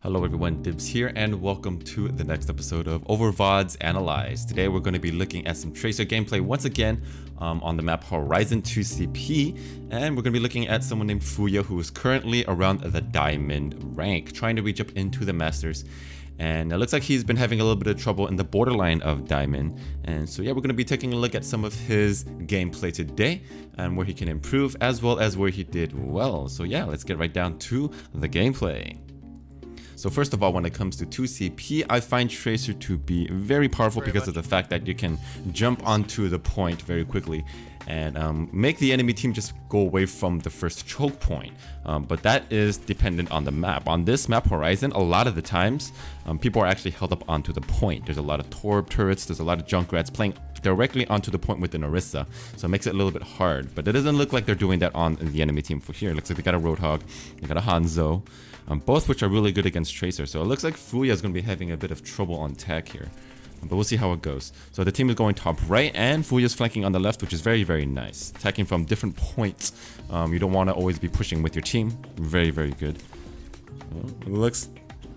Hello everyone, Dibz here, and welcome to the next episode of Overwatch Analyzed. Today we're going to be looking at some Tracer gameplay once again on the map Horizon 2CP, and we're going to be looking at someone named Fuuya who is currently around the Diamond rank, trying to reach up into the Masters. And it looks like he's been having a little bit of trouble in the borderline of Diamond. And so yeah, we're going to be taking a look at some of his gameplay today and where he can improve as well as where he did well. So yeah, let's get right down to the gameplay. So first of all, when it comes to 2CP, I find Tracer to be very powerful because of the fact that you can jump onto the point very quickly and make the enemy team just go away from the first choke point. But that is dependent on the map. On this map Horizon, a lot of the times, people are actually held up onto the point. There's a lot of Torb turrets, there's a lot of Junkrats playing directly onto the point with an Orisa, so it makes it a little bit hard. But it doesn't look like they're doing that on the enemy team for here. It looks like they got a Roadhog, they got a Hanzo, both which are really good against Tracer. So it looks like Fuuya is going to be having a bit of trouble on tag here. But we'll see how it goes. So the team is going top right, and Fuuya is flanking on the left, which is very, very nice. Attacking from different points. You don't want to always be pushing with your team. Very, very good. It looks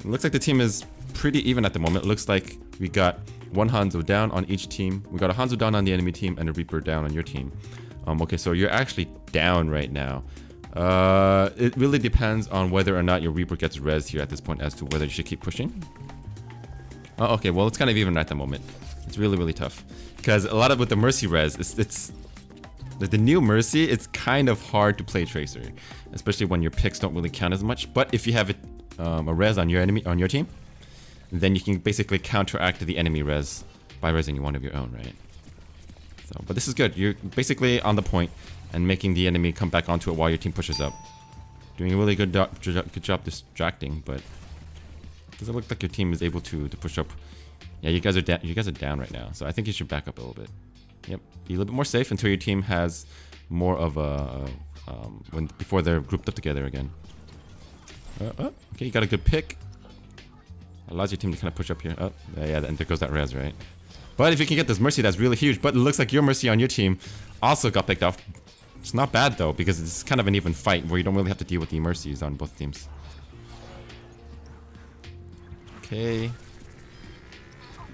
like the team is pretty even at the moment. It looks like we got one Hanzo down on each team. We got a Hanzo down on the enemy team and a Reaper down on your team. Okay, so you're actually down right now. It really depends on whether or not your Reaper gets res here at this point as to whether you should keep pushing. Oh, okay, well, it's kind of even at the moment. It's really, really tough. Because a lot of with the Mercy res, it's the new Mercy, it's kind of hard to play Tracer. Especially when your picks don't really count as much. But if you have a res on your team, then you can basically counteract the enemy res by resing one of your own, right? So, but this is good. You're basically on the point and making the enemy come back onto it while your team pushes up. Doing a really good job distracting, but doesn't look like your team is able to push up. Yeah, you guys are down right now, so I think you should back up a little bit. Yep, be a little bit more safe until your team has more of a before they're grouped up together again. Okay, you got a good pick. Allows your team to kind of push up here. Oh, yeah, and there goes that res, right? But if you can get this Mercy, that's really huge. But it looks like your Mercy on your team also got picked off. It's not bad though, because it's kind of an even fight where you don't really have to deal with the Mercies on both teams. Okay.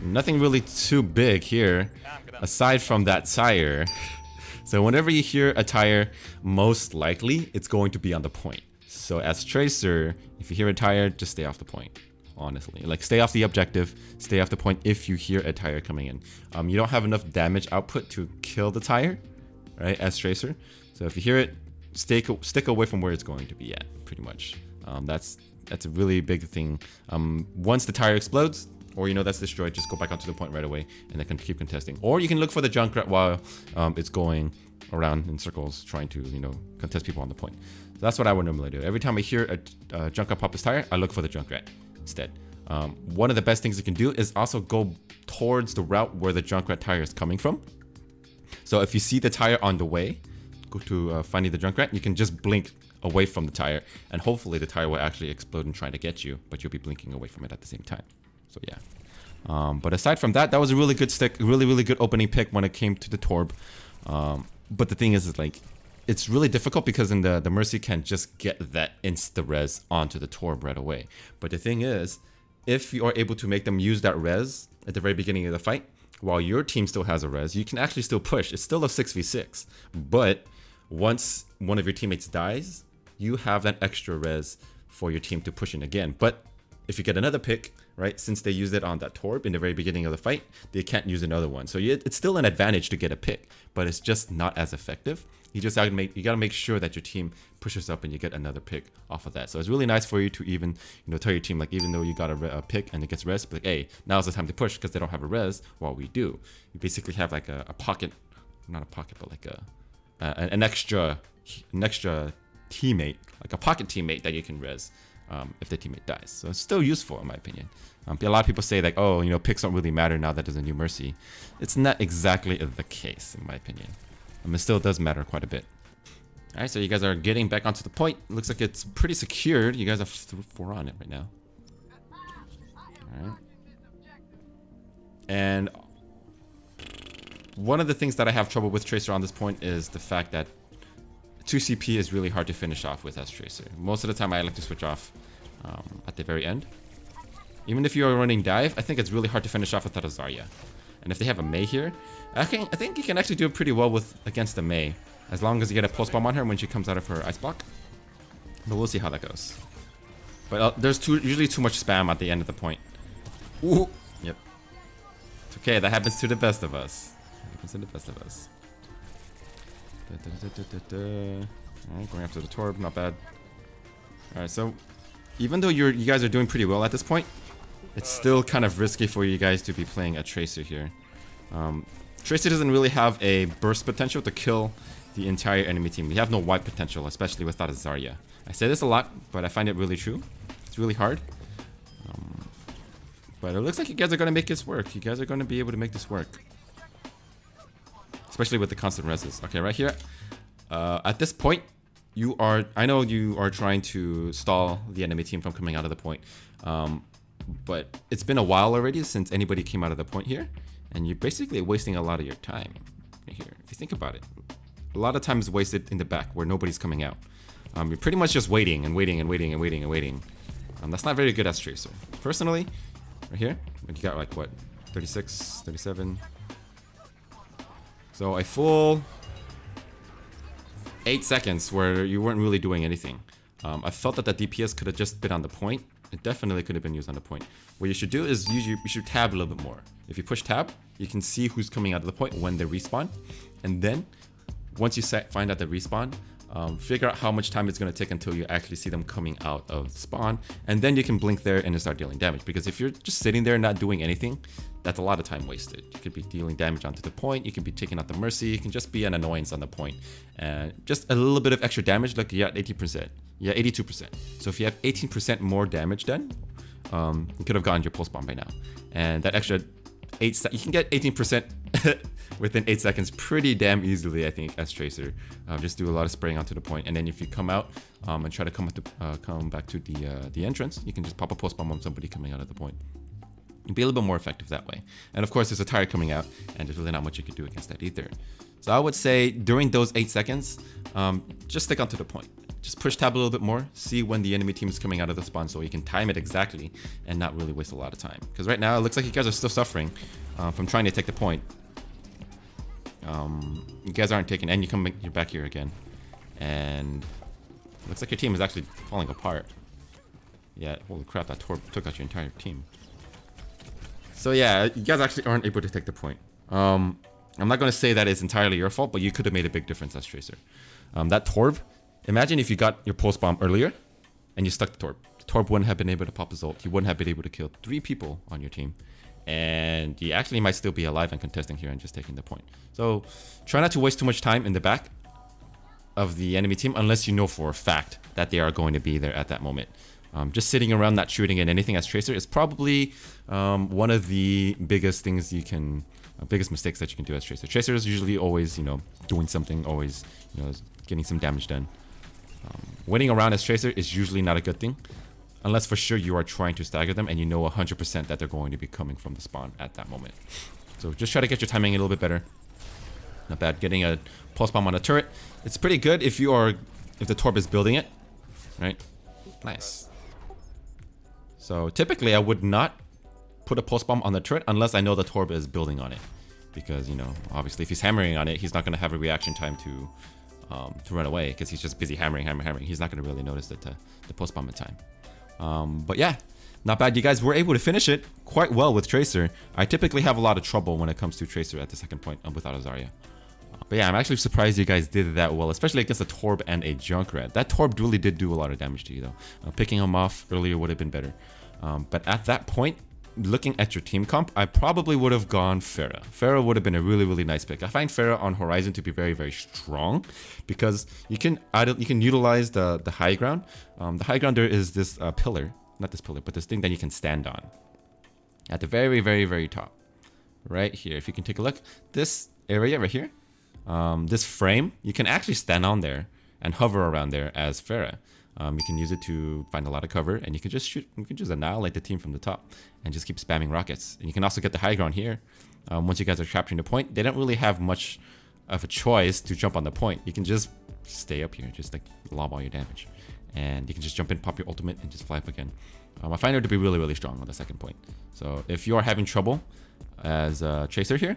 Nothing really too big here, aside from that tire. So whenever you hear a tire, most likely it's going to be on the point. So as Tracer, if you hear a tire, just stay off the point. Honestly, like stay off the objective, stay off the point if you hear a tire coming in. You don't have enough damage output to kill the tire, right, as Tracer. So if you hear it, stick away from where it's going to be at, pretty much. That's a really big thing. Once the tire explodes, or you know that's destroyed, just go back onto the point right away and then keep contesting. Or you can look for the Junkrat while it's going around in circles trying to, you know, contest people on the point. So that's what I would normally do. Every time I hear a Junkrat pop his tire, I look for the Junkrat instead. One of the best things you can do is also go towards the route where the Junkrat tire is coming from. So if you see the tire on the way, go to finding the Junkrat, you can just blink away from the tire, and hopefully the tire will actually explode and try to get you, but you'll be blinking away from it at the same time. So yeah. But aside from that, that was a really good stick, really, really good opening pick when it came to the Torb. But the thing is like, it's really difficult because in the Mercy can't just get that insta-res onto the Torb right away. But the thing is, if you are able to make them use that res at the very beginning of the fight, while your team still has a res, you can actually still push. It's still a 6v6. But once one of your teammates dies, you have that extra res for your team to push in again. But if you get another pick, right, since they used it on that Torb in the very beginning of the fight, they can't use another one. So it's still an advantage to get a pick, but it's just not as effective. You just gotta make sure that your team pushes up and you get another pick off of that. So it's really nice for you to even, you know, tell your team, like, even though you got a pick and it gets res, but like, hey, now's the time to push because they don't have a res while we do. You basically have like a pocket, not a pocket, but like an extra teammate, like a pocket teammate that you can res if the teammate dies. So it's still useful in my opinion. A lot of people say like, oh, you know, picks don't really matter now that there's a new Mercy. It's not exactly the case in my opinion. It still does matter quite a bit. Alright, so you guys are getting back onto the point. Looks like it's pretty secured. You guys have 4 on it right now. Alright. And one of the things that I have trouble with Tracer on this point is the fact that 2CP is really hard to finish off with as Tracer. Most of the time I like to switch off at the very end. Even if you are running dive, I think it's really hard to finish off without a Zarya. And if they have a Mei here, I think you can actually do pretty well against the Mei, as long as you get a pulse bomb on her when she comes out of her ice block. But we'll see how that goes. But there's usually too much spam at the end of the point. Ooh. Yep. It's okay. That happens to the best of us. That happens to the best of us. Alright, going after the Torb. Not bad. Alright, so even though you guys are doing pretty well at this point, it's still kind of risky for you guys to be playing a Tracer here. Tracer doesn't really have a burst potential to kill the entire enemy team. We have no wipe potential, especially without a Zarya. I say this a lot, but I find it really true. It's really hard. But it looks like you guys are going to make this work. You guys are going to be able to make this work. Especially with the constant reses. Okay, right here. At this point, I know you are trying to stall the enemy team from coming out of the point. But it's been a while already since anybody came out of the point here. And you're basically wasting a lot of your time right here. If you think about it. A lot of time is wasted in the back where nobody's coming out. You're pretty much just waiting and waiting and waiting and waiting and waiting. That's not very good as Tracer. Personally, right here, you got like what, 36, 37. So a full 8 seconds where you weren't really doing anything. I felt that the DPS could have just been on the point. It definitely could have been used on the point. What you should do is you should tab a little bit more. If you push tab, you can see who's coming out of the point when they respawn. And then, once you find out the respawn, figure out how much time it's going to take until you actually see them coming out of spawn. And then you can blink there and start dealing damage. Because if you're just sitting there not doing anything, that's a lot of time wasted. You could be dealing damage onto the point, you can be taking out the Mercy, you can just be an annoyance on the point. And just a little bit of extra damage, like you're at 80%. Yeah, 82%. So if you have 18% more damage done, you could have gotten your pulse bomb by now. And that extra 8 seconds, you can get 18% within 8 seconds pretty damn easily, I think, as Tracer. Just do a lot of spraying onto the point, and then if you come out and try to come back to the entrance, you can just pop a pulse bomb on somebody coming out of the point. You'll be a little bit more effective that way. And of course, there's a tire coming out, and there's really not much you can do against that either. So I would say during those 8 seconds, just stick onto the point. Just push tab a little bit more, see when the enemy team is coming out of the spawn so you can time it exactly and not really waste a lot of time. Because right now, it looks like you guys are still suffering from trying to take the point. You guys aren't taking, and you're back here again. And it looks like your team is actually falling apart. Yeah, holy crap, that Torb took out your entire team. So yeah, you guys actually aren't able to take the point. I'm not going to say that it's entirely your fault, but you could have made a big difference as Tracer. That Torb, imagine if you got your pulse bomb earlier and you stuck the Torb. The Torb wouldn't have been able to pop his ult. You wouldn't have been able to kill 3 people on your team. And you actually might still be alive and contesting here and just taking the point. So try not to waste too much time in the back of the enemy team unless you know for a fact that they are going to be there at that moment. Just sitting around not shooting at anything as Tracer is probably one of the biggest things you can, biggest mistakes that you can do as Tracer. Tracer is usually always, doing something, always, getting some damage done. Waiting around as Tracer is usually not a good thing, unless for sure you are trying to stagger them and you know 100% that they're going to be coming from the spawn at that moment. So just try to get your timing a little bit better. Not bad. Getting a pulse bomb on a turret, it's pretty good if the Torb is building it, right? Nice. So typically I would not put a pulse bomb on the turret unless I know the Torb is building on it, because obviously if he's hammering on it, he's not going to have a reaction time to run away, because he's just busy hammering. He's not going to really notice the pulse bomb in time. But yeah, not bad. You guys were able to finish it quite well with Tracer. I typically have a lot of trouble when it comes to Tracer at the second point without a Zarya. But yeah, I'm actually surprised you guys did that well, especially against a Torb and a Junkrat. That Torb really did do a lot of damage to you though. Picking him off earlier would have been better. But at that point, looking at your team comp, I probably would have gone Pharah. Pharah would have been a really, really nice pick. I find Pharah on Horizon to be very, very strong because you can utilize the high ground. The high ground there is this pillar, not this pillar, but this thing that you can stand on at the very, very, very top. Right here, if you can take a look, this area right here, this frame, you can actually stand on there and hover around there as Pharah. You can use it to find a lot of cover, and you can just shoot. You can just annihilate the team from the top and just keep spamming rockets. And you can also get the high ground here. Once you guys are capturing the point, they don't really have much of a choice to jump on the point. You can just stay up here, just like lob all your damage. And you can just jump in, pop your ultimate, and just fly up again. I find her to be really, really strong on the second point. So if you are having trouble as a Tracer here,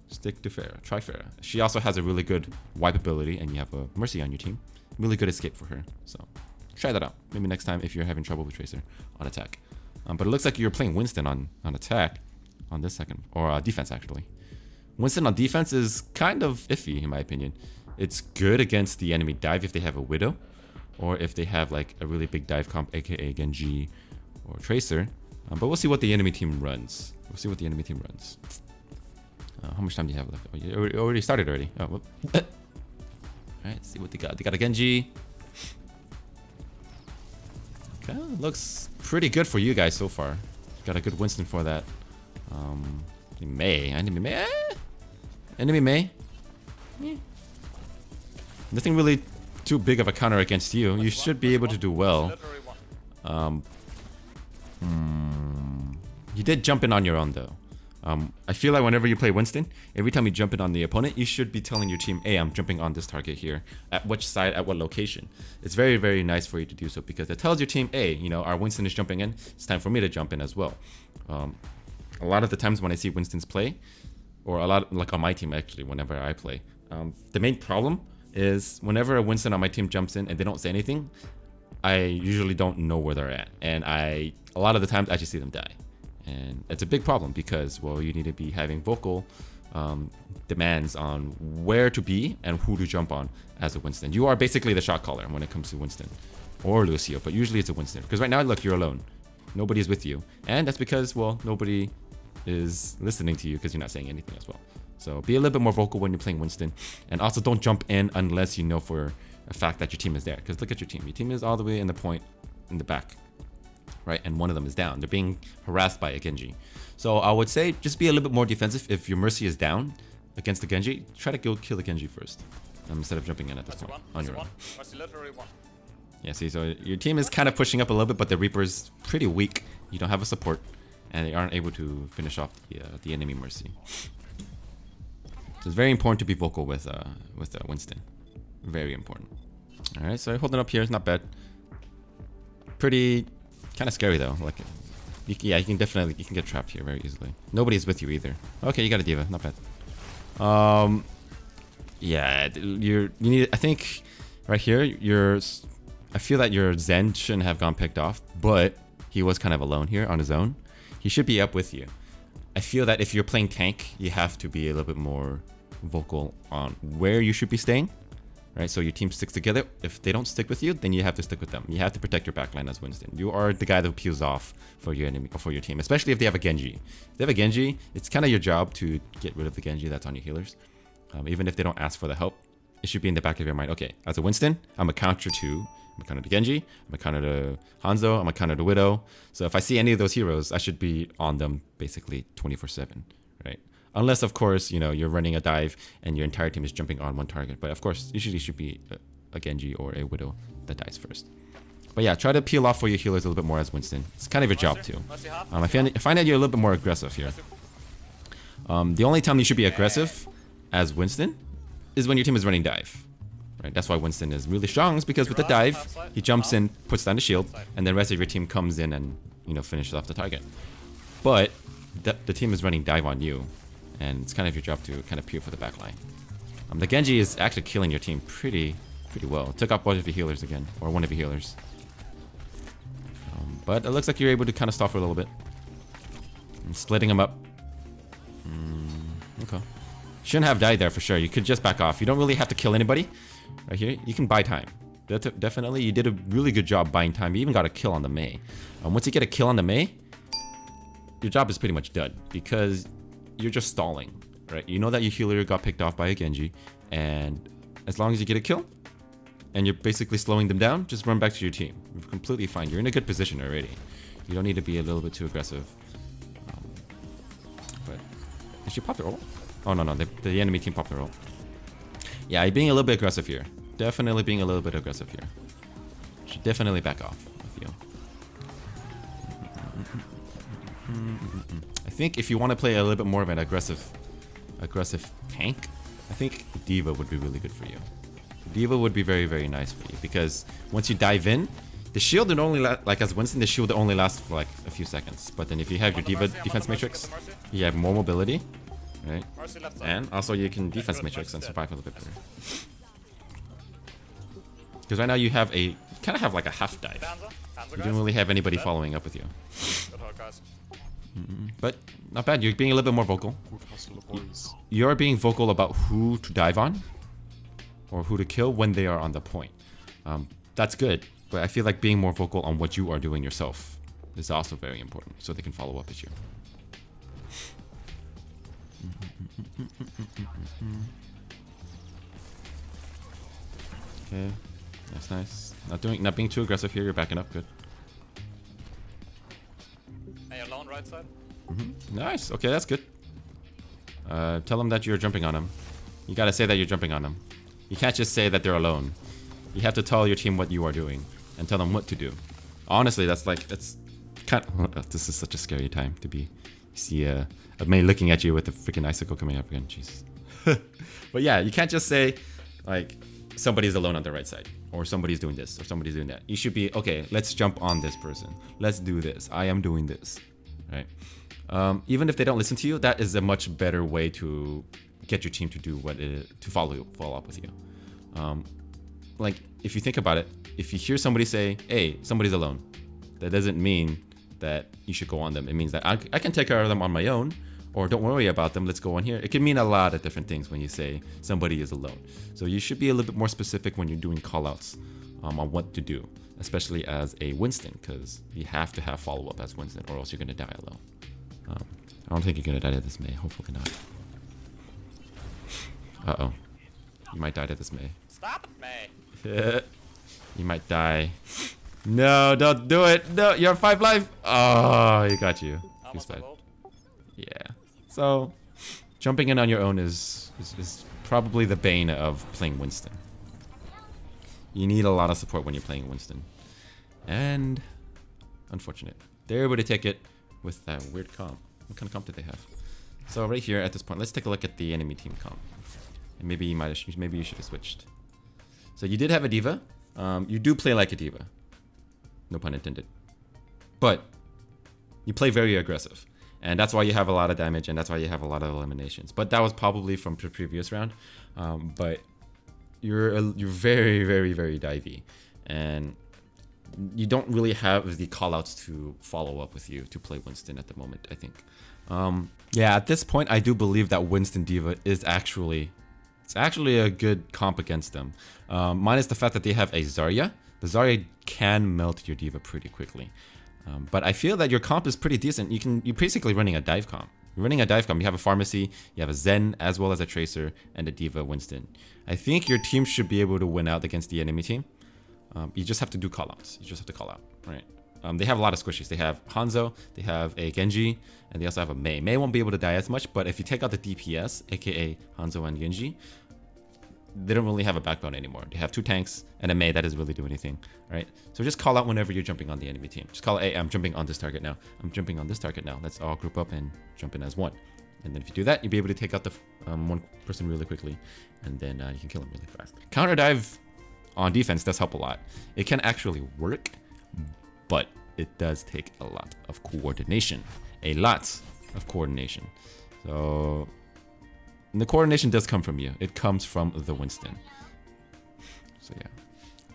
stick to Pharah, try Pharah. She also has a really good wipe ability, and you have a Mercy on your team. Really good escape for her. So try that out. Maybe next time if you're having trouble with Tracer on attack. But it looks like you're playing Winston on attack on this second, or defense actually. Winston on defense is kind of iffy in my opinion. It's good against the enemy dive if they have a Widow, or if they have like a really big dive comp, aka Genji or Tracer. But we'll see what the enemy team runs. We'll see what the enemy team runs. How much time do you have left? Oh, you already started already. Oh, whoop. Alright, see what they got. They got a Genji. Okay, looks pretty good for you guys so far. Got a good Winston for that. Enemy Mei. Yeah. Nothing really too big of a counter against you. You should be able to do well. You did jump in on your own though. I feel like whenever you play Winston, every time you jump in on the opponent, you should be telling your team, hey, I'm jumping on this target here. At which side, at what location. It's very, very nice for you to do so because it tells your team, hey, you know, our Winston is jumping in. It's time for me to jump in as well. A lot of the times when I see Winston's play, or a lot like on my team actually, whenever I play, the main problem is whenever a Winston on my team jumps in and they don't say anything, I usually don't know where they're at. And a lot of the times I just see them die. And it's a big problem because, well, you need to be having vocal demands on where to be and who to jump on as a Winston. You are basically the shot caller when it comes to Winston or Lucio, but usually it's a Winston. Because right now, look, you're alone. Nobody's with you. And that's because, well, nobody is listening to you because you're not saying anything as well. So be a little bit more vocal when you're playing Winston. And also don't jump in unless you know for a fact that your team is there. Because look at your team. Your team is all the way in the point in the back. Right, and one of them is down. They're being harassed by a Genji. So I would say just be a little bit more defensive. If your Mercy is down against the Genji, try to go kill the Genji first instead of jumping in at this point on your own. Yeah, see, so your team is kind of pushing up a little bit, but the Reaper's pretty weak. You don't have a support, and they aren't able to finish off the enemy Mercy. So it's very important to be vocal with Winston. Very important. All right, so holding up here is not bad. Pretty. Kind of scary though. Like, yeah, you can get trapped here very easily. Nobody's with you either. Okay, you got a diva, not bad. Yeah, you need. I think right here, I feel that your Zen shouldn't have gone picked off, but he was kind of alone here on his own. He should be up with you. I feel that if you're playing tank, you have to be a little bit more vocal on where you should be staying. Right, so your team sticks together. If they don't stick with you, then you have to stick with them. You have to protect your backline as Winston. You are the guy that peels off for your enemy or for your team, especially if they have a Genji. If they have a Genji, it's kind of your job to get rid of the Genji that's on your healers. Even if they don't ask for the help, it should be in the back of your mind. Okay, as a Winston, I'm a counter to Genji, I'm a counter to Hanzo, I'm a counter to Widow. So if I see any of those heroes, I should be on them basically 24/7, right? Unless, of course, you know, you're running a dive and your entire team is jumping on one target. But of course, usually should be a Genji or a Widow that dies first. But yeah, try to peel off for your healers a little bit more as Winston. It's kind of your job too. I find that you're a little bit more aggressive here. The only time you should be aggressive as Winston is when your team is running dive. Right? That's why Winston is really strong, is because with the dive, he jumps in, puts down the shield, and the rest of your team comes in and, you know, finishes off the target. But the team is running dive on you. And it's kind of your job to kind of peel for the backline. The Genji is actually killing your team pretty well. Took out both of your healers again, or one of your healers. But it looks like you're able to kind of stop for a little bit. And splitting them up. Okay. Shouldn't have died there for sure. You could just back off. You don't really have to kill anybody. Right here, you can buy time. Definitely, you did a really good job buying time. You even got a kill on the Mei. Once you get a kill on the Mei, your job is pretty much done because you're just stalling, right? You know that your healer got picked off by a Genji, and as long as you get a kill and you're basically slowing them down, just run back to your team. You're completely fine. You're in a good position already. You don't need to be a little bit too aggressive. But did she pop their ult? Oh no, the enemy team popped their ult. Yeah, being a little bit aggressive here. Definitely being a little bit aggressive here. Should definitely back off, I feel. I think if you want to play a little bit more of an aggressive tank, I think D.Va would be really good for you. D.Va would be very, very nice for you because once you dive in, the shield would only like as Winston, the shield would only last for like a few seconds. But then if you have your D.Va defense matrix, you have more mobility, right? And also you can defense matrix and survive a little bit better. Because right now you have a kind of have like a half dive. You don't really have anybody following up with you. But not bad. You're being a little bit more vocal. You're being vocal about who to dive on or who to kill when they are on the point. That's good. But I feel like being more vocal on what you are doing yourself is also very important, so they can follow up with you. Okay, that's nice. Not being too aggressive here. You're backing up. Good. Hey, alone right side. Nice. Okay, that's good. Tell them that you're jumping on them. You gotta say that you're jumping on them. You can't just say that they're alone. You have to tell your team what you are doing and tell them what to do. Honestly, that's kind of, this is such a scary time to be. See a man looking at you with a freaking icicle coming up again. Jesus. But yeah, you can't just say like somebody's alone on the right side or somebody's doing this or somebody's doing that. You should be, okay, let's jump on this person. Let's do this. I am doing this. Right? Even if they don't listen to you, that is a much better way to get your team to do to follow up with you. Like if you think about it, if you hear somebody say, hey, somebody's alone, that doesn't mean that you should go on them. It means that I can take care of them on my own, or don't worry about them, let's go on here. It can mean a lot of different things when you say somebody is alone. So you should be a little bit more specific when you're doing callouts on what to do, especially as a Winston, because you have to have follow-up as Winston, or else you're going to die alone. I don't think you're going to die to this Mei. Hopefully not. Uh-oh. You might die to this Mei. Stop it, Mei. You might die. No, don't do it. No, you're 5 life. Oh, he got you. He's bad. Yeah. So, jumping in on your own is probably the bane of playing Winston. You need a lot of support when you're playing Winston. And, unfortunate. They're able to take it with that weird comp. What kind of comp did they have? So right here at this point, let's take a look at the enemy team comp. And maybe you should have switched. So you did have a D.Va. You do play like a D.Va. No pun intended. But you play very aggressive. And that's why you have a lot of damage, and that's why you have a lot of eliminations. But that was probably from the previous round. But you're very, very, very divey. And you don't really have the callouts to follow up with you to play Winston at the moment, I think. Yeah, at this point, I do believe that Winston D.Va is actually a good comp against them. Minus the fact that they have a Zarya. The Zarya can melt your D.Va pretty quickly. But I feel that your comp is pretty decent. You're basically running a dive comp. You're running a dive comp. You have a Pharmacy, you have a Zen, as well as a Tracer, and a D.Va Winston. I think your team should be able to win out against the enemy team. You just have to do callouts. You just have to call out, right? They have a lot of squishies. They have Hanzo, they have a Genji, and they also have a Mei. Mei won't be able to die as much, but if you take out the DPS, aka Hanzo and Genji, they don't really have a backbone anymore. They have 2 tanks and a Mei that doesn't really do anything, right? So just call out whenever you're jumping on the enemy team. Just call, hey, I'm jumping on this target now. I'm jumping on this target now. Let's all group up and jump in as one. And then if you do that, you'll be able to take out the one person really quickly, and then you can kill him really fast. Counter dive on defense does help a lot. It can actually work, but it does take a lot of coordination. A lot of coordination. So the coordination does come from you. It comes from the Winston. So yeah.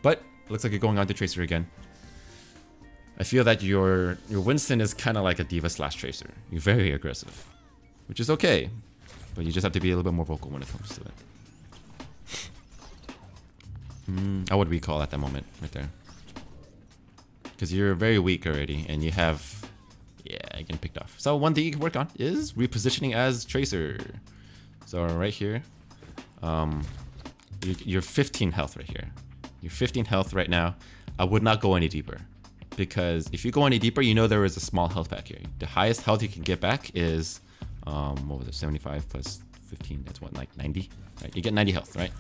But looks like you're going on to Tracer again. I feel that your Winston is kind of like a D.Va / Tracer. You're very aggressive, which is okay, but you just have to be a little bit more vocal when it comes to it. I would recall at that moment right there, because you're very weak already, and you have, yeah, you're getting picked off. So one thing you can work on is repositioning as Tracer. So right here, you're 15 health right here. You're 15 health right now. I would not go any deeper, because if you go any deeper, you know there is a small health back here. The highest health you can get back is, what was it, 75 plus 15, that's what, like 90? Right? You get 90 health, right?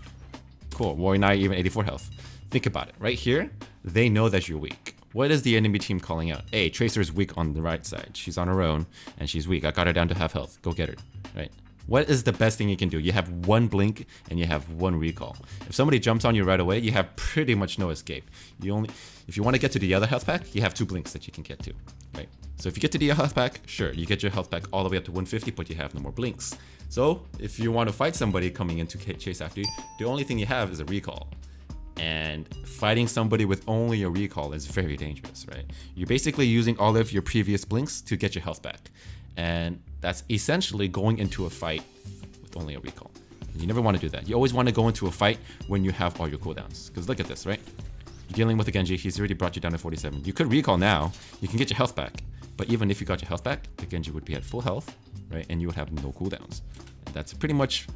Cool, Warrior Knight even 84 health. Think about it, right here, they know that you're weak. What is the enemy team calling out? Hey, Tracer's weak on the right side. She's on her own, and she's weak. I got her down to half health. Go get her, right? What is the best thing you can do? You have one blink and you have one recall. If somebody jumps on you right away, you have pretty much no escape. If you want to get to the other health pack, you have 2 blinks that you can get to, right? So if you get to the health pack, sure, you get your health pack all the way up to 150, but you have no more blinks. So if you want to fight somebody coming in to chase after you, the only thing you have is a recall. And fighting somebody with only a recall is very dangerous, right? You're basically using all of your previous blinks to get your health back. And that's essentially going into a fight with only a recall. You never want to do that. You always want to go into a fight when you have all your cooldowns. Because look at this, right? You're dealing with a Genji, he's already brought you down to 47. You could recall now, you can get your health back. But even if you got your health back, the Genji would be at full health, right? And you would have no cooldowns. And that's pretty much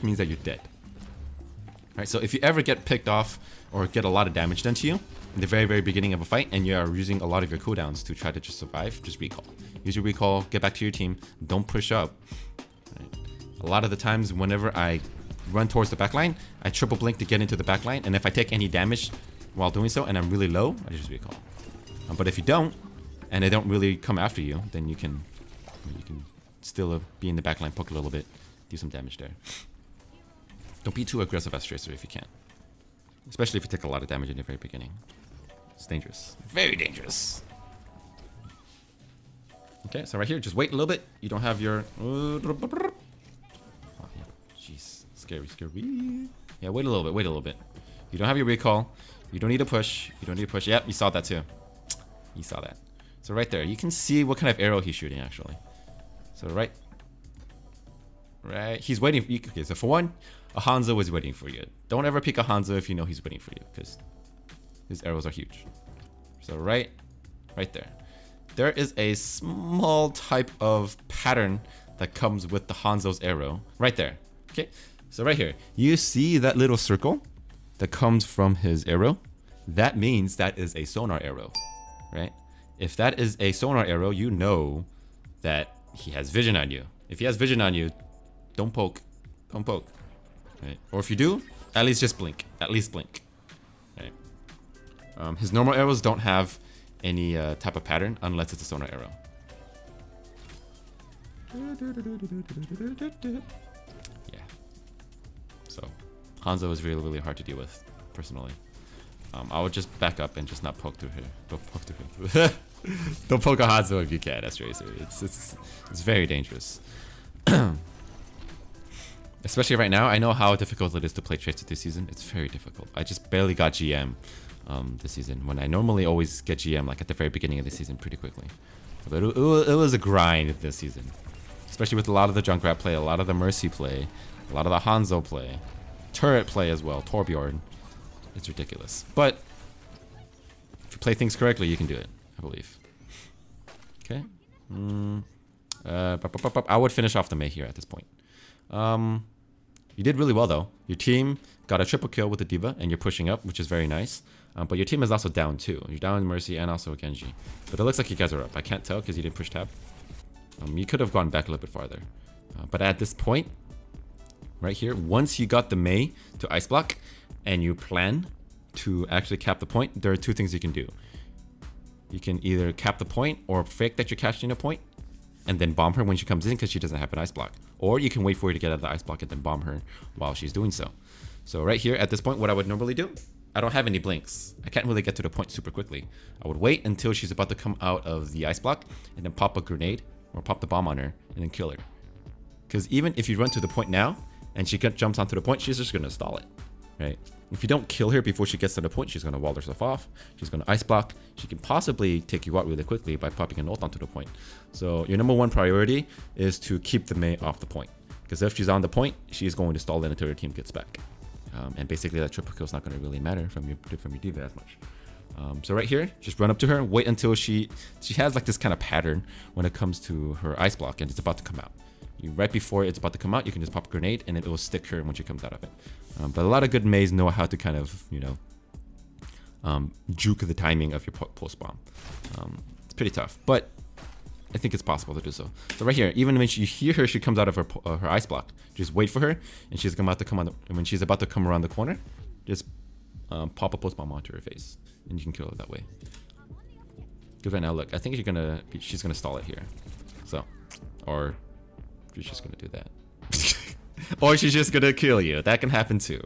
means that you're dead. Right, so if you ever get picked off or get a lot of damage done to you in the very, very beginning of a fight and you are using a lot of your cooldowns to try to just survive, just recall. Use your recall, get back to your team, don't push up. Right. A lot of the times whenever I run towards the backline, I triple blink to get into the backline, and if I take any damage while doing so and I'm really low, I just recall. But if you don't, and they don't really come after you, then you can still be in the backline, poke a little bit, do some damage there. Don't be too aggressive as Tracer if you can. Especially if you take a lot of damage in the very beginning. It's dangerous. Very dangerous. Okay, so right here, just wait a little bit. You don't have your... Oh, yeah. Jeez. Scary, scary. Yeah, wait a little bit. You don't have your recall. You don't need to push. Yep, you saw that too. You saw that. So right there, you can see what kind of arrow he's shooting, actually. So right, he's waiting. Okay, so for one, a Hanzo is waiting for you. Don't ever pick a Hanzo if you know he's waiting for you, because his arrows are huge. So right there. There is a small type of pattern that comes with the Hanzo's arrow. Right there. Okay, so right here. You see that little circle that comes from his arrow? That means that is a sonar arrow, right? If that is a sonar arrow, you know that he has vision on you. If he has vision on you, don't poke. Don't poke. Right? Or if you do, at least just blink. At least blink. Right? His normal arrows don't have any type of pattern unless it's a sonar arrow. Yeah. So Hanzo is really, really hard to deal with, personally. I would just back up and just not poke through here. Don't poke through him. Don't poke a Hanzo if you can, that's Tracer. It's very dangerous. Especially right now, I know how difficult it is to play Tracer this season. It's very difficult. I just barely got GM this season, when I normally always get GM like at the very beginning of the season pretty quickly. But it was a grind this season. Especially with a lot of the Junkrat play, a lot of the Mercy play, a lot of the Hanzo play, Turret play as well, Torbjorn. It's ridiculous. But if you play things correctly, you can do it, I believe. Okay. I would finish off the Mei here at this point. You did really well though. Your team got a triple kill with the D.Va and you're pushing up, which is very nice. But your team is also down too. You're down in Mercy and also Genji. But it looks like you guys are up. I can't tell because you didn't push tab. You could have gone back a little bit farther. But at this point, right here, once you got the Mei to ice block and you plan to actually cap the point, there are 2 things you can do. You can either cap the point or fake that you're catching a point and then bomb her when she comes in because she doesn't have an ice block. Or you can wait for her to get out of the ice block and then bomb her while she's doing so. So right here at this point, what I would normally do, I don't have any blinks. I can't really get to the point super quickly. I would wait until she's about to come out of the ice block and then pop a grenade or pop the bomb on her and then kill her. Because even if you run to the point now and she jumps onto the point, she's just going to stall it, right? If you don't kill her before she gets to the point, she's going to wall herself off. She's going to ice block. She can possibly take you out really quickly by popping an ult onto the point. So your number 1 priority is to keep the Mei off the point. Because if she's on the point, she's going to stall in until her team gets back. And basically that triple kill is not going to really matter from your D.Va as much. So right here, just run up to her, wait until she has like this kind of pattern when it comes to her ice block and it's about to come out. Right before it's about to come out, you can just pop a grenade and it will stick her when she comes out of it. But a lot of good Meis know how to kind of, you know, juke the timing of your post bomb. It's pretty tough, but I think it's possible to do so. So right here, even when you hear her, she comes out of her ice block. Just wait for her, and she's about to come on. When she's about to come around the corner, just pop a post bomb onto her face, and you can kill her that way. Because right now, look, I think she's gonna stall it here. So, or she's just gonna do that. Or she's just gonna kill you. That can happen too.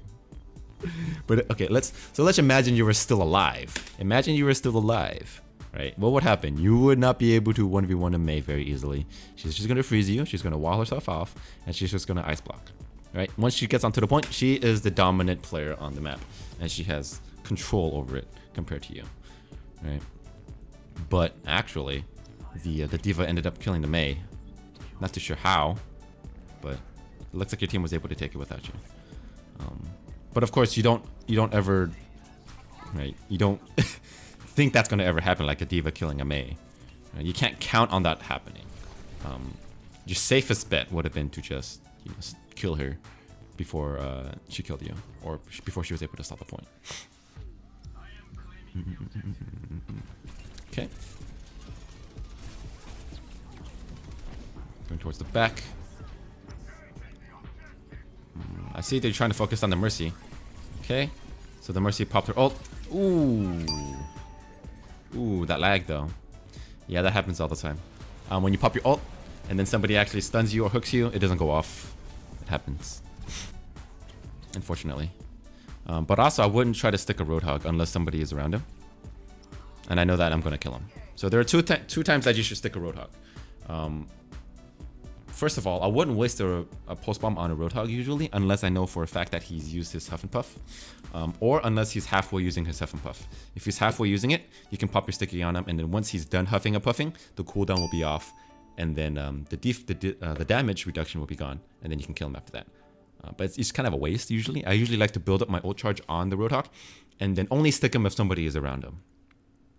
But okay, let's imagine you were still alive. Imagine you were still alive, right? What would happen? You would not be able to 1v1 a Mei very easily. She's just gonna freeze you. She's gonna wall herself off, and she's just gonna ice block, right? Once she gets onto the point, she is the dominant player on the map, and she has control over it compared to you, right? But actually, the D.Va ended up killing the Mei. Not too sure how, but it looks like your team was able to take it without you. But of course, you don't ever, right? You don't think that's gonna ever happen, like a D.Va killing a Mei. You can't count on that happening. Your safest bet would have been to just kill her before she killed you, or before she was able to stop the point. Okay. Going towards the back. I see they're trying to focus on the Mercy. Okay. So the Mercy popped her ult. Ooh. Ooh, that lag though. Yeah, that happens all the time. When you pop your ult and then somebody actually stuns you or hooks you, it doesn't go off. It happens. Unfortunately. But also, I wouldn't try to stick a Roadhog unless somebody is around him. And I know that I'm going to kill him. So there are two times that you should stick a Roadhog. First of all, I wouldn't waste a pulse bomb on a Roadhog usually, unless I know for a fact that he's used his Huff and Puff. Or unless he's halfway using his Huff and Puff. If he's halfway using it, you can pop your sticky on him, and then once he's done huffing and puffing, the cooldown will be off, and then the damage reduction will be gone, and then you can kill him after that. But it's kind of a waste usually. I usually like to build up my ult charge on the Roadhog, and then only stick him if somebody is around him.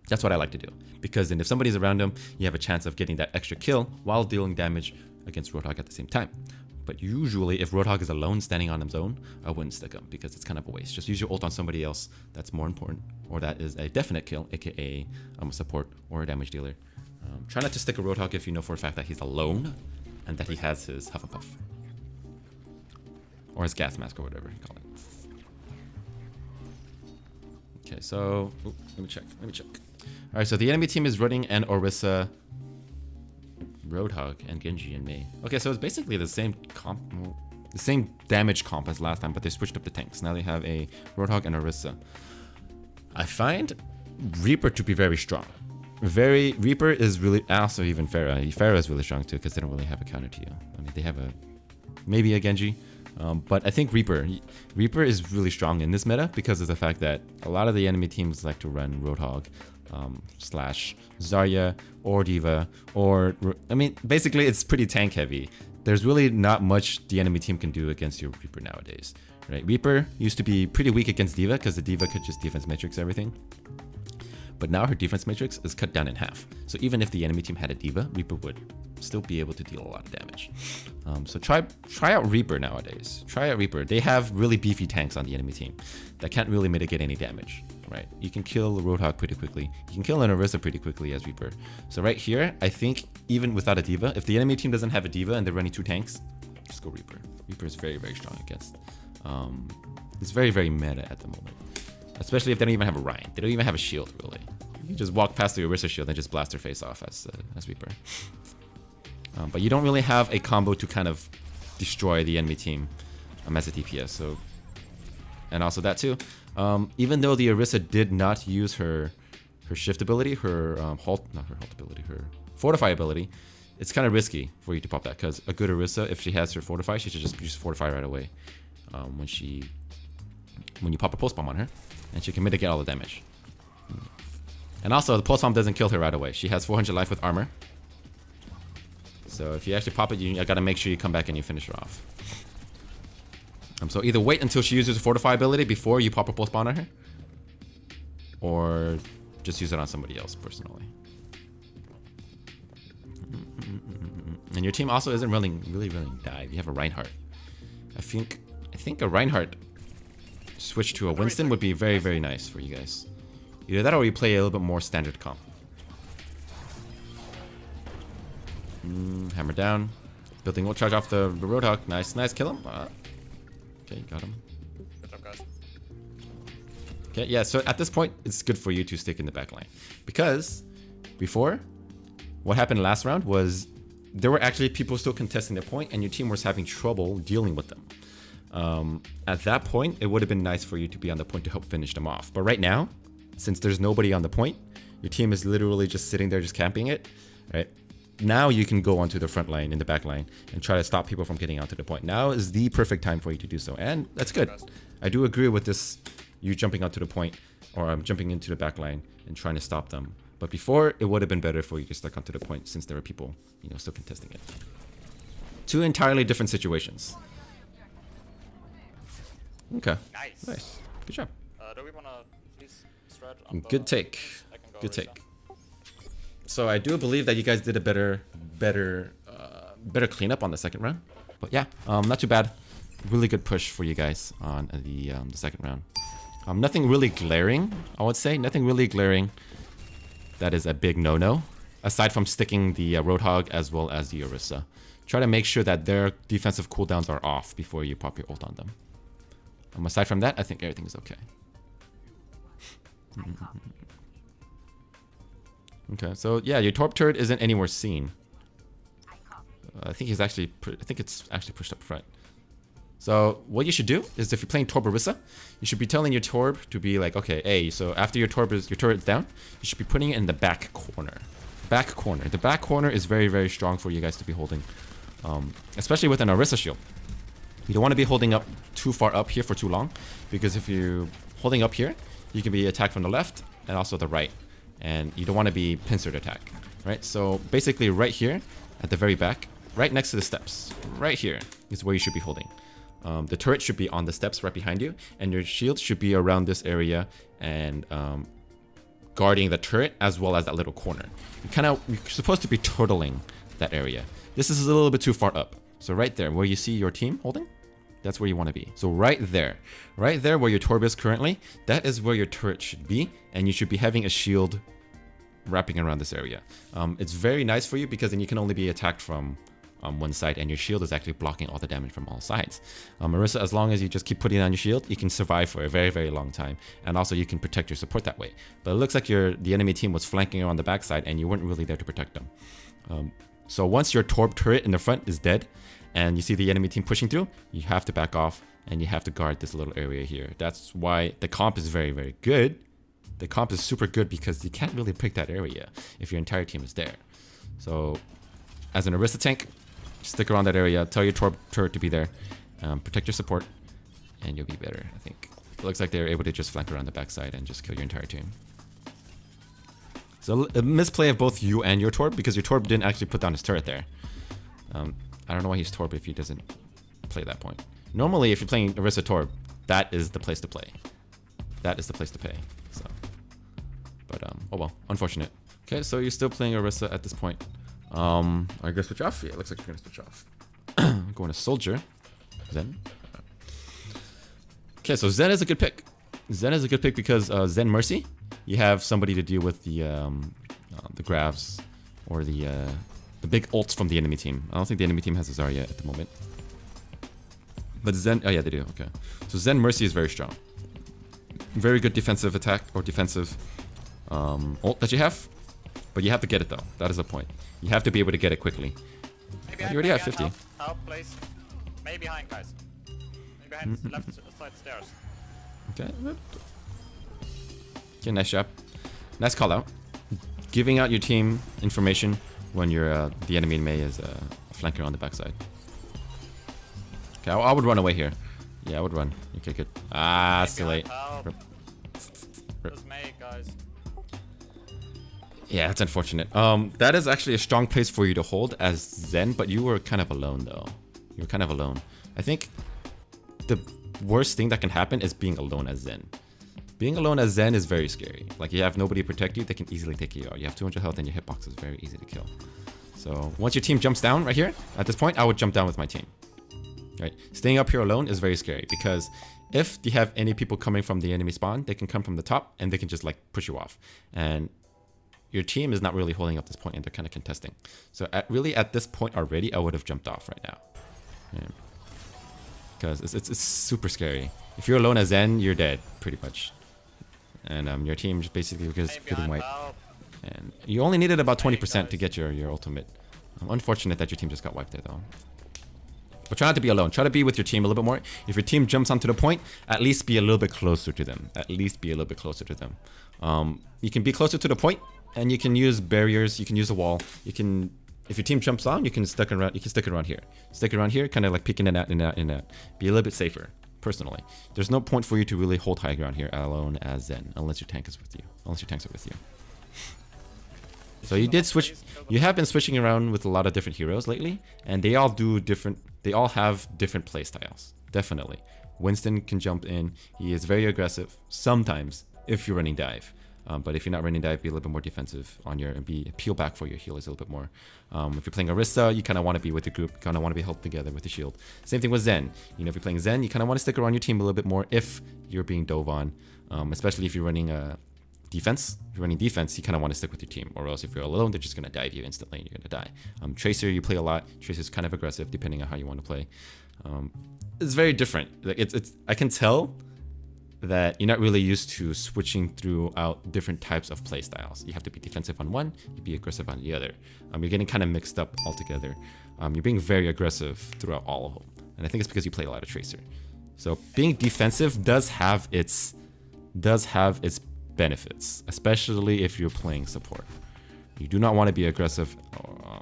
That's what I like to do, because then if somebody's around him, you have a chance of getting that extra kill while dealing damage against Roadhog at the same time. But usually, if Roadhog is alone standing on his own, I wouldn't stick him because it's kind of a waste. Just use your ult on somebody else that's more important, or that is a definite kill, aka a support or a damage dealer. Try not to stick a Roadhog if you know for a fact that he's alone and that he has his Huff and Puff. Or his gas mask or whatever you call it. Okay, so let me check. Alright, so the enemy team is running an Orisa, Roadhog, and Genji and Mei. Okay, so it's basically the same comp, the same damage comp as last time, but they switched up the tanks. Now they have a Roadhog and Orisa. I find Reaper to be very strong. Reaper is really, also even Pharah. Pharah is really strong too because they don't really have a counter to you. I mean, they have maybe a Genji. But I think Reaper is really strong in this meta because of the fact that a lot of the enemy teams like to run Roadhog slash Zarya or D.Va, or, I mean, basically it's pretty tank heavy. There's really not much the enemy team can do against your Reaper nowadays, right? Reaper used to be pretty weak against D.Va because the D.Va could just defense matrix everything. But now her defense matrix is cut down in half. So even if the enemy team had a D.Va, Reaper would still be able to deal a lot of damage. So try out Reaper nowadays. Try out Reaper. They have really beefy tanks on the enemy team that can't really mitigate any damage, right? You can kill the Roadhog pretty quickly. You can kill an Orisa pretty quickly as Reaper. So right here, I think even without a D.Va, if the enemy team doesn't have a D.Va and they're running two tanks, just go Reaper. Reaper is very, very strong against. It's very, very meta at the moment. Especially if they don't even have a Ryan. They don't even have a shield, really. You just walk past the Orisa shield and just blast her face off as Reaper. But you don't really have a combo to kind of destroy the enemy team as a DPS. So, and also that too. Even though the Orisa did not use her shift ability, her fortify ability, it's kind of risky for you to pop that because a good Orisa, if she has her fortify, she should just use fortify right away when you pop a pulse bomb on her, and she can mitigate all the damage. And also, the pulse bomb doesn't kill her right away. She has 400 life with armor. So if you actually pop it, you gotta make sure you come back and you finish her off. So either wait until she uses her fortify ability before you pop a pulse bomb on her, or just use it on somebody else personally. And your team also isn't really dive. You have a Reinhardt. I think a Reinhardt switch to a Winston would be very, very nice for you guys. Either that or you play a little bit more standard comp. Hammer down. Building ult charge off the Roadhog. Nice, nice. Kill him. Okay, got him. Good job, guys. Okay, yeah, so at this point, it's good for you to stick in the back line. Because before, what happened last round was there were actually people still contesting the point, and your team was having trouble dealing with them. At that point, it would have been nice for you to be on the point to help finish them off. But right now, since there's nobody on the point, your team is literally just sitting there, just camping it, right? Now you can go onto the front line, in the back line, and try to stop people from getting onto the point. Now is the perfect time for you to do so, and that's good. I do agree with this, you jumping onto the point, or jumping into the back line and trying to stop them. But before, it would have been better for you to stuck onto the point since there were people, you know, still contesting it. Two entirely different situations. Okay. Nice. Good job. Do we wanna please stretch on Good take. Good take. So I do believe that you guys did a better cleanup on the second round. But yeah, not too bad. Really good push for you guys on the second round. Nothing really glaring, I would say. Nothing really glaring. That is a big no-no. Aside from sticking the Roadhog as well as the Orisa. Try to make sure that their defensive cooldowns are off before you pop your ult on them. Aside from that, I think everything is okay. Okay, so yeah, your Torp turret isn't anywhere seen. I think it's actually pushed up front. So what you should do is, if you're playing Torb Orisa, you should be telling your Torb to be like, okay, hey, so after your turret's down, you should be putting it in the back corner. The back corner is very, very strong for you guys to be holding, especially with an Orisa shield. You don't want to be holding up too far up here for too long, because if you're holding up here, you can be attacked from the left and also the right, and you don't want to be pincered attack, right? So basically right here at the very back, right next to the steps, right here is where you should be holding. The turret should be on the steps right behind you, and your shield should be around this area and guarding the turret as well as that little corner. You're supposed to be turtling that area. This is a little bit too far up. So right there where you see your team holding, that's where you want to be. So right there where your Torb is currently, that is where your turret should be, and you should be having a shield wrapping around this area. It's very nice for you because then you can only be attacked from one side, and your shield is actually blocking all the damage from all sides. Orisa, as long as you just keep putting on your shield, you can survive for a very, very long time, and also you can protect your support that way. But it looks like the enemy team was flanking on the backside, and you weren't really there to protect them. So once your Torb turret in the front is dead, and you see the enemy team pushing through, you have to back off, and you have to guard this little area here. That's why the comp is very, very good. The comp is super good because you can't really pick that area if your entire team is there. So as an Orisa tank, stick around that area, tell your Torb turret to be there, protect your support, and you'll be better, I think. It looks like they're able to just flank around the backside and just kill your entire team. So a misplay of both you and your Torb, because your Torb didn't actually put down his turret there. I don't know why he's Torb if he doesn't play that point. Normally, if you're playing Orisa Torb, that is the place to play. That is the place to pay. So, but oh well, unfortunate. Okay, so you're still playing Orisa at this point. Are you gonna switch off? Yeah, it looks like you're gonna switch off. I'm going to Soldier. Zen. Okay, so Zen is a good pick. Zen is a good pick because Zen Mercy, you have somebody to deal with the grabs or the big ults from the enemy team. I don't think the enemy team has a Zarya at the moment. But Zen, oh yeah, they do, okay. So Zen Mercy is very strong. Very good defensive attack or defensive ult that you have. But you have to get it though, that is the point. You have to be able to get it quickly. Maybe you already have 50. Help, please. Maybe behind, guys. Maybe behind the left side stairs. Okay. Okay, nice job. Nice call out. Giving out your team information when you're the enemy in Mei is flanking on the backside. Okay, I would run away here. Yeah, I would run. Okay, good. Ah, it's too late. Rip. Just Mei, guys. Yeah, it's unfortunate. That is actually a strong place for you to hold as Zen, but you were kind of alone though. You were kind of alone. I think the worst thing that can happen is being alone as Zen. Being alone as Zen is very scary. Like, you have nobody to protect you, they can easily take you out. You have 200 health and your hitbox is very easy to kill. So once your team jumps down right here, at this point, I would jump down with my team. Right? Staying up here alone is very scary because if you have any people coming from the enemy spawn, they can come from the top and they can just like push you off. And your team is not really holding up this point and they're kind of contesting. So really at this point already, I would have jumped off right now. Yeah. Because it's super scary. If you're alone as Zen, you're dead, pretty much. And your team just basically is getting wiped. And you only needed about 20% to get your ultimate. Unfortunate that your team just got wiped there, though. But try not to be alone. Try to be with your team a little bit more. If your team jumps onto the point, at least be a little bit closer to them. At least be a little bit closer to them. You can be closer to the point, and you can use barriers. You can use a wall. You can, if your team jumps on, you can stick around. You can stick it around here. Stick it around here, kind of like peeking in that, in that, in that. Be a little bit safer. Personally, there's no point for you to really hold high ground here alone as Zen, unless your tank is with you. Unless your tanks are with you. So you did switch. You have been switching around with a lot of different heroes lately, and they all do different. They all have different play styles. Definitely, Winston can jump in. He is very aggressive sometimes if you're running dive. But if you're not running dive, be a little bit more defensive on your and be peel back for your healers a little bit more. If you're playing Orisa, you kind of want to be with the group, kind of want to be held together with the shield. Same thing with Zen. You know, if you're playing Zen, you kind of want to stick around your team a little bit more if you're being dove on, especially if you're running defense. If you're running defense, you kind of want to stick with your team, or else if you're alone, they're just gonna dive you instantly and you're gonna die. Tracer, you play a lot. Tracer's kind of aggressive depending on how you want to play. It's very different. Like it's I can tell that you're not really used to switching throughout different types of play styles. You have to be defensive on one, you be aggressive on the other. You're getting kind of mixed up altogether. You're being very aggressive throughout all of them, and I think it's because you play a lot of Tracer. So being defensive does have its benefits, especially if you're playing support. You do not want to be aggressive,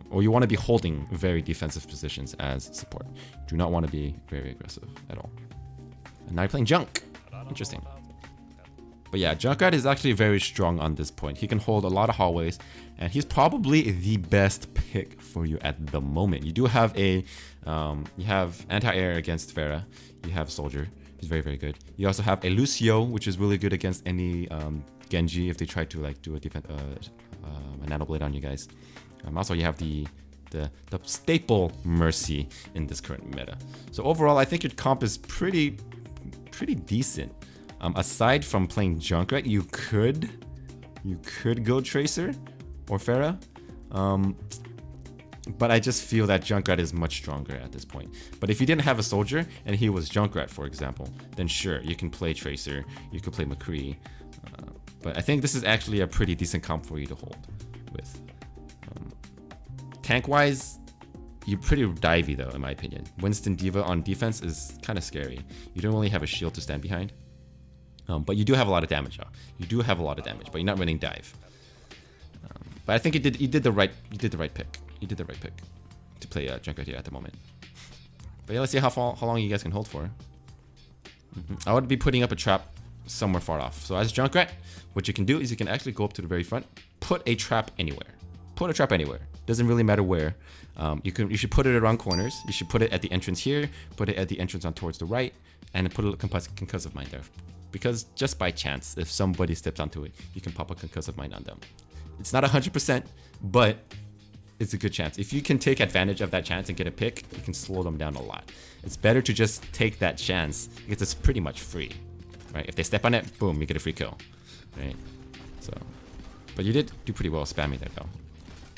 or you want to be holding very defensive positions as support. Do not want to be very aggressive at all. And now you're playing Junk. Interesting. But yeah, Junkrat is actually very strong on this point. He can hold a lot of hallways, and he's probably the best pick for you at the moment. You do have a, you have anti-air against Pharah. You have Soldier. He's very, very good. You also have a Lucio, which is really good against any Genji if they try to like do a nano blade on you guys. Also, you have the staple Mercy in this current meta. So overall, I think your comp is pretty decent. Aside from playing Junkrat, you could go Tracer or Pharah. But I just feel that Junkrat is much stronger at this point. But if you didn't have a Soldier and he was Junkrat, for example, then sure, you can play Tracer, you could play McCree. But I think this is actually a pretty decent comp for you to hold with. Tank-wise, you're pretty divey though, in my opinion. Winston D.Va on defense is kind of scary. You don't really have a shield to stand behind. But you do have a lot of damage. You do have a lot of damage, but you're not running dive. But I think you did the right pick. You did the right pick to play Junkrat here at the moment. But yeah, let's see how long you guys can hold for. I would be putting up a trap somewhere far off. So as Junkrat, what you can do is you can actually go up to the very front, put a trap anywhere. Put a trap anywhere. Doesn't really matter where. You should put it around corners. You should put it at the entrance here. Put it at the entrance on towards the right, and put a concussive mine there. Because just by chance, if somebody steps onto it, you can pop a concussive mine on them. It's not 100%, but it's a good chance. If you can take advantage of that chance and get a pick, you can slow them down a lot. It's better to just take that chance because it's pretty much free, right? If they step on it, boom, you get a free kill, right? So, but you did do pretty well spamming there though.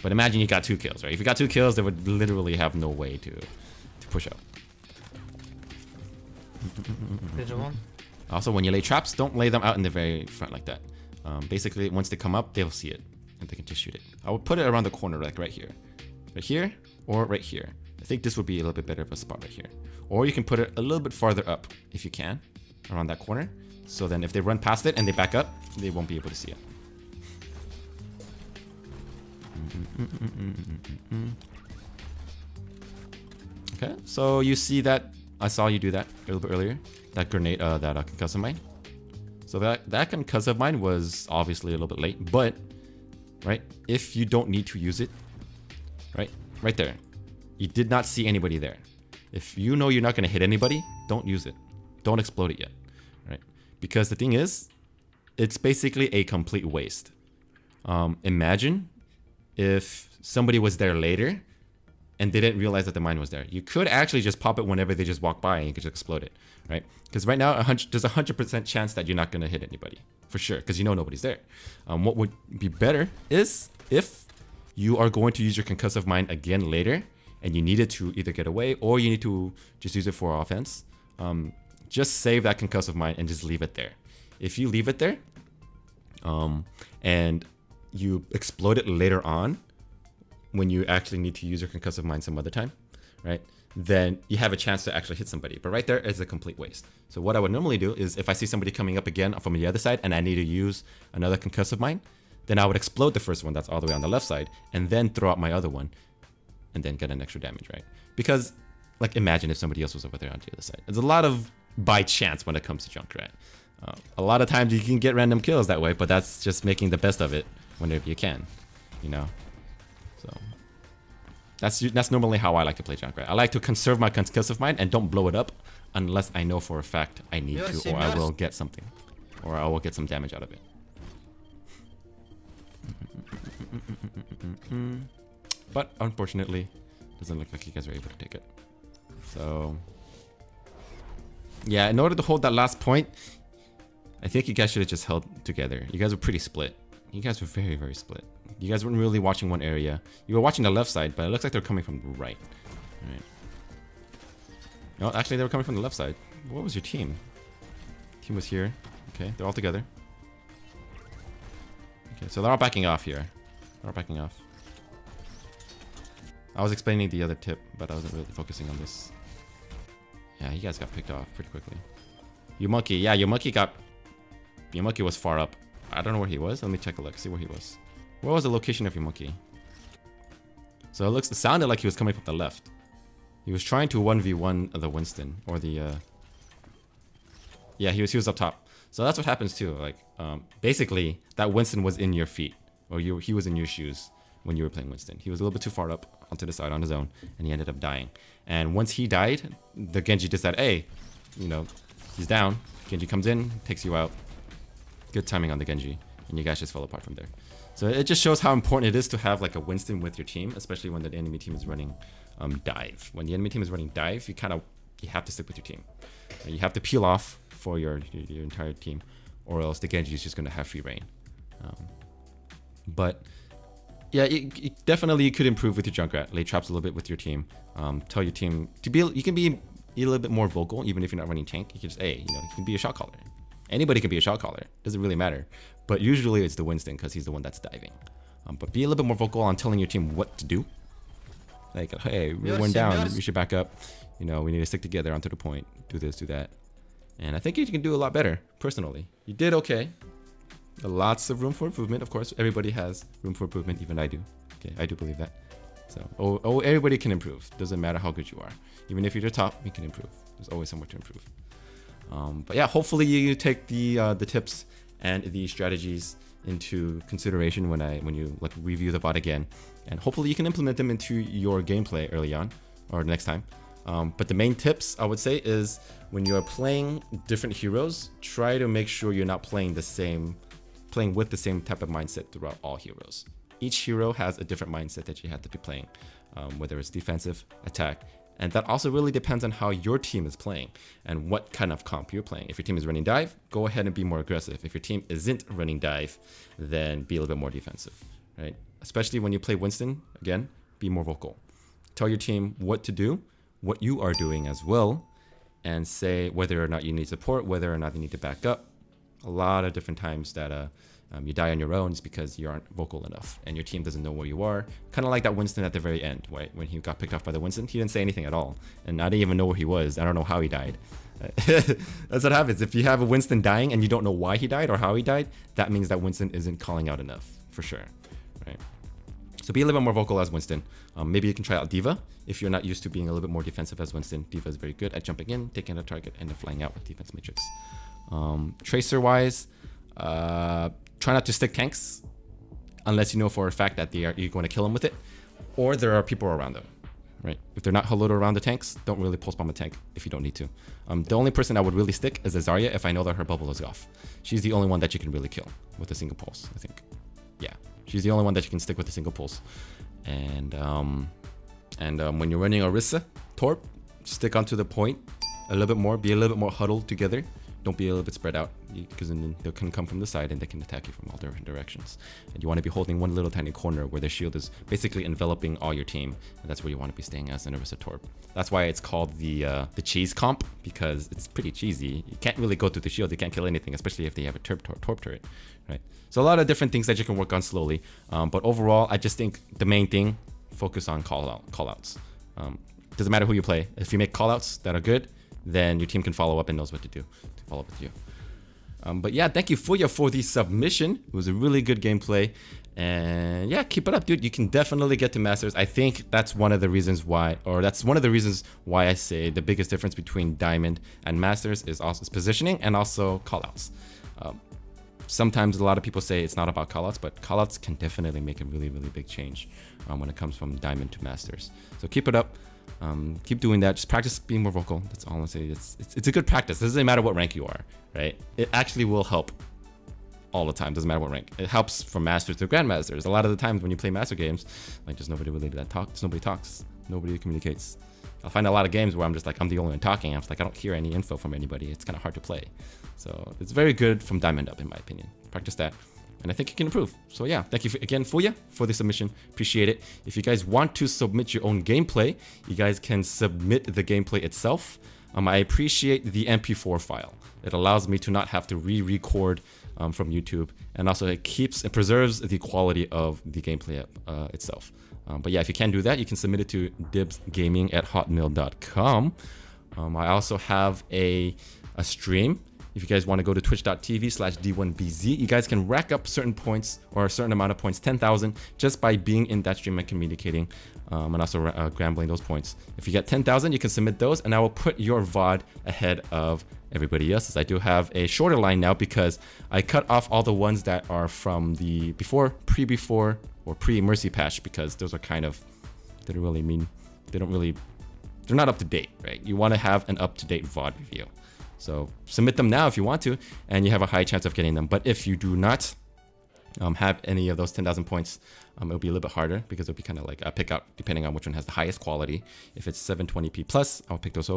But imagine you got 2 kills, right? If you got 2 kills, they would literally have no way to push up. Also, when you lay traps, don't lay them out in the very front like that. Basically, once they come up, they'll see it and they can just shoot it. I would put it around the corner, like right here, or right here. I think this would be a little bit better of a spot right here. Or you can put it a little bit farther up if you can, around that corner. So then if they run past it and they back up, they won't be able to see it. Okay, so you see that I saw you do that a little bit earlier. That grenade, that concussive mine. So that concussive mine was obviously a little bit late, but right, if you don't need to use it, right there, you did not see anybody there. If you know you're not going to hit anybody, don't use it. Don't explode it yet, right? Because the thing is, it's basically a complete waste. Imagine if somebody was there later and they didn't realize that the mine was there. You could actually just pop it whenever they just walk by and you could just explode it, right? Because right now, there's a 100% chance that you're not going to hit anybody, for sure, because you know nobody's there. What would be better is if you are going to use your concussive mine again later and you need it to either get away or you need to just use it for offense, just save that concussive mine and just leave it there. If you leave it there and you explode it later on, when you actually need to use your concussive mine some other time, right? Then you have a chance to actually hit somebody. But right there is a complete waste. So what I would normally do is if I see somebody coming up again from the other side and I need to use another concussive mine, then I would explode the first one that's all the way on the left side and then throw out my other one and then get an extra damage, right? Because, like, imagine if somebody else was over there on the other side. There's a lot of by chance when it comes to Junkrat. A lot of times you can get random kills that way, but that's just making the best of it whenever you can, you know? So that's normally how I like to play Junkrat. I like to conserve my concussive mine and don't blow it up unless I know for a fact I need to, or I will get something, or I will get some damage out of it. But unfortunately, doesn't look like you guys are able to take it. So yeah, in order to hold that last point, I think you guys should have just held together. You guys were pretty split. You guys were very, very split. You guys weren't really watching one area. You were watching the left side, but it looks like they're coming from the right. Right. No, actually they were coming from the left side. What was your team? Team was here. Okay, they're all together. Okay, so they're all backing off here. They're all backing off. I was explaining the other tip, but I wasn't really focusing on this. Yeah, you guys got picked off pretty quickly. Your monkey, yeah, your monkey was far up. I don't know where he was. Let me take a look, see where he was. What was the location of your monkey? So it sounded like he was coming from the left. He was trying to 1v1 the Winston, or the yeah, he was up top. So that's what happens too. Like, basically, that Winston was in your feet, or he was in your shoes when you were playing Winston. He was a little bit too far up onto the side on his own, and he ended up dying. And once he died, the Genji decided, hey, you know, he's down. Genji comes in, takes you out. Good timing on the Genji, and you guys just fell apart from there. So it just shows how important it is to have like a Winston with your team, especially when the enemy team is running dive. When the enemy team is running dive, you have to stick with your team. You have to peel off for your entire team, or else the Genji is just going to have free reign. But yeah, it definitely you could improve with your Junkrat. Lay traps a little bit with your team. Tell your team to be. You can be a little bit more vocal, even if you're not running tank. You can just, hey, you know, you can be a shot caller. Anybody can be a shot caller. Doesn't really matter. But usually it's the Winston because he's the one that's diving. But be a little bit more vocal on telling your team what to do. Like, hey, we're one down. We should back up. You know, we need to stick together onto the point. Do this, do that. And I think you can do a lot better, personally. You did okay. Lots of room for improvement, of course. Everybody has room for improvement, even I do. Okay, I do believe that. So, everybody can improve. Doesn't matter how good you are. Even if you're the top, you can improve. There's always somewhere to improve. But yeah, hopefully you take the tips and the strategies into consideration when you like review the bot again, and hopefully you can implement them into your gameplay early on or next time. But the main tips I would say is when you are playing different heroes, try to make sure you're not playing with the same type of mindset throughout all heroes. Each hero has a different mindset that you have to be playing, whether it's defensive, attack, and that also really depends on how your team is playing and what kind of comp you're playing. If your team is running dive, go ahead and be more aggressive. If your team isn't running dive, then be a little bit more defensive, right? Especially when you play Winston, again, be more vocal. Tell your team what to do, what you are doing as well, and say whether or not you need support, whether or not you need to back up. A lot of different times that you die on your own is because you aren't vocal enough and your team doesn't know where you are. Kind of like that Winston at the very end, right? When he got picked off by the Winston, he didn't say anything at all. And I didn't even know where he was. I don't know how he died. That's what happens. If you have a Winston dying and you don't know why he died or how he died, that means that Winston isn't calling out enough, for sure, right? So be a little bit more vocal as Winston. Maybe you can try out D.Va. If you're not used to being a little bit more defensive as Winston, D.Va is very good at jumping in, taking a target, and then flying out with defense matrix. Tracer-wise, try not to stick tanks unless you know for a fact that you're going to kill them with it, or there are people around them, right? If they're not holoed around the tanks, don't really pulse bomb a tank if you don't need to. The only person I would really stick is Zarya if I know that her bubble is off. She's the only one that you can really kill with a single pulse, I think. Yeah, she's the only one that you can stick with a single pulse. And when you're running Orisa, Torp, stick onto the point a little bit more, be a little bit more huddled together. Don't be a little bit spread out, because then they can come from the side and they can attack you from all different directions. And you want to be holding one little tiny corner where the shield is basically enveloping all your team, and that's where you want to be staying as an Orisa Torp. That's why it's called the cheese comp, because it's pretty cheesy. You can't really go through the shield, you can't kill anything, especially if they have a Torp turret, right? So a lot of different things that you can work on slowly, but overall, I just think the main thing focus on callouts. Doesn't matter who you play. If you make callouts that are good, then your team can follow up and knows what to do to follow up with you. But yeah, thank you Fuuya for the submission. It was a really good gameplay. And yeah, keep it up, dude. You can definitely get to Masters. I think that's one of the reasons why, I say the biggest difference between Diamond and Masters is also positioning and also callouts. Sometimes a lot of people say it's not about callouts, but callouts can definitely make a really, really big change when it comes from Diamond to Masters. So keep it up. Keep doing that. Just practice being more vocal. That's all I'm saying. It's a good practice. It doesn't matter what rank you are, right? It actually will help all the time. Doesn't matter what rank. It helps from Masters to Grandmasters. A lot of the times when you play Master games, like there's nobody really that talks. Nobody talks. Nobody communicates. I'll find a lot of games where I'm just like, I'm the only one talking. I'm just like, I don't hear any info from anybody. It's kind of hard to play. So it's very good from Diamond up, in my opinion. Practice that. And I think you can improve. So yeah, thank you again, Fuuya, for the submission. Appreciate it. If you guys want to submit your own gameplay, you guys can submit the gameplay itself. I appreciate the MP4 file. It allows me to not have to re-record from YouTube. And also it preserves the quality of the gameplay itself. But yeah, if you can do that, you can submit it to dibzgaming@hotmail.com. I also have a stream. If you guys want to go to twitch.tv/D1BZ, you guys can rack up certain points or a certain amount of points, 10,000, just by being in that stream and communicating and also gambling those points. If you get 10,000, you can submit those and I will put your VOD ahead of everybody else's. I do have a shorter line now because I cut off all the ones that are from the pre-before or pre-Mercy patch because those are kind of, they're not up to date, right? You want to have an up-to-date VOD review. So submit them now if you want to, and you have a high chance of getting them. But if you do not have any of those 10,000 points, it'll be a little bit harder because it'll be kind of like a pick out depending on which one has the highest quality. If it's 720p plus, I'll pick those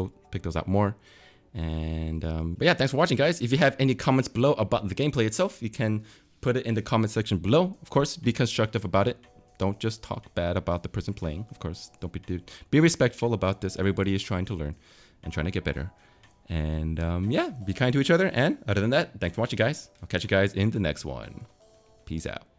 out more. And but yeah, thanks for watching, guys. If you have any comments below about the gameplay itself, you can put it in the comment section below. Of course, be constructive about it. Don't just talk bad about the person playing. Of course, don't be respectful about this. Everybody is trying to learn and trying to get better. And yeah, be kind to each other. And other than that, thanks for watching, guys. I'll catch you guys in the next one. Peace out.